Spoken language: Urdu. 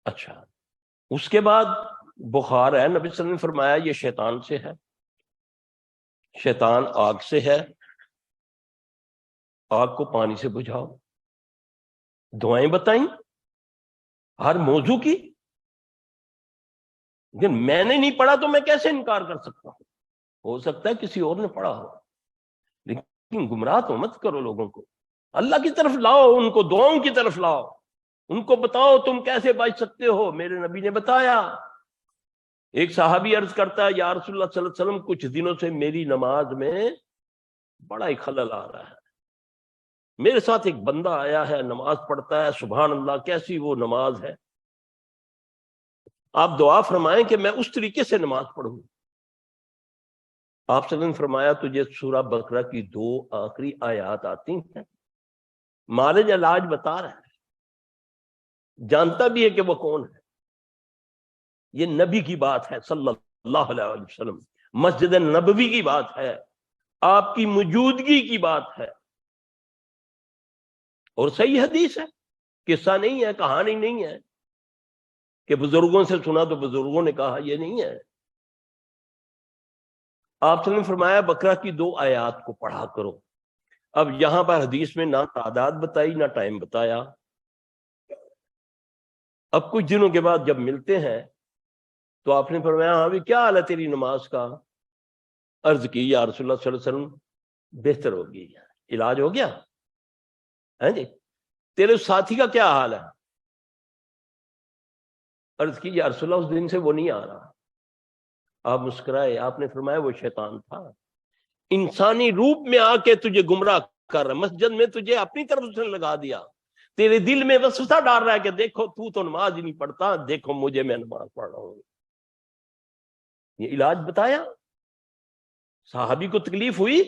اچھا، اس کے بعد بخار ہے، نبی صلی اللہ علیہ وسلم نے فرمایا یہ شیطان سے ہے، شیطان آگ سے ہے، آگ کو پانی سے بجھاؤ، دعائیں بتائیں ہر موضوع کی، لیکن میں نے نہیں پڑھا تو میں کیسے انکار کر سکتا ہوں؟ ہو سکتا ہے کسی اور نے پڑھا ہو، لیکن گمراہ تو مت کرو لوگوں کو، اللہ کی طرف لاؤ، ان کو دعاؤں کی طرف لاؤ، ان کو بتاؤ تم کیسے بچ سکتے ہو، میرے نبی نے بتایا۔ ایک صحابی عرض کرتا ہے یا رسول اللہ صلی اللہ علیہ وسلم کچھ دنوں سے میری نماز میں بڑا ہی خلل آ رہا ہے، میرے ساتھ ایک بندہ آیا ہے نماز پڑھتا ہے، سبحان اللہ کیسی وہ نماز ہے، آپ دعا فرمائیں کہ میں اس طریقے سے نماز پڑھوں۔ آپ صلی اللہ علیہ وسلم نے فرمایا تجھے سورہ بقرہ کی 2 آخری آیات آتی ہیں، معالج علاج بتا رہا ہے، جانتا بھی ہے کہ وہ کون ہے، یہ نبی کی بات ہے صلی اللہ علیہ وسلم، مسجد نبوی کی بات ہے، آپ کی موجودگی کی بات ہے، اور صحیح حدیث ہے، قصہ نہیں ہے، کہانی نہیں ہے کہ بزرگوں سے سنا تو بزرگوں نے کہا، یہ نہیں ہے۔ آپ صلی اللہ علیہ وسلم نے فرمایا بقرہ کی 2 آیات کو پڑھا کرو۔ اب یہاں پر حدیث میں نہ تعداد بتائی نہ ٹائم بتایا۔ اب کچھ دنوں کے بعد جب ملتے ہیں تو آپ نے فرمایا ہاں بھی کیا حال ہے تیری نماز کا؟ عرض کی یا رسول اللہ صلی اللہ علیہ وسلم بہتر ہو گئی، علاج ہو گیا ہے جی، تیرے ساتھی کا کیا حال ہے؟ عرض کی یا رسول اللہ اس دن سے وہ نہیں آ رہا۔ آپ مسکرائے، آپ نے فرمایا وہ شیطان تھا، انسانی روپ میں آ کے تجھے گمراہ کر رہا، مسجد میں تجھے اپنی طرف سے لگا دیا، تیرے دل میں وسوسہ ڈال رہا ہے کہ دیکھو تو نماز ہی نہیں پڑھتا، دیکھو مجھے میں نماز پڑھ رہا ہوں۔ یہ علاج بتایا، صحابی کو تکلیف ہوئی،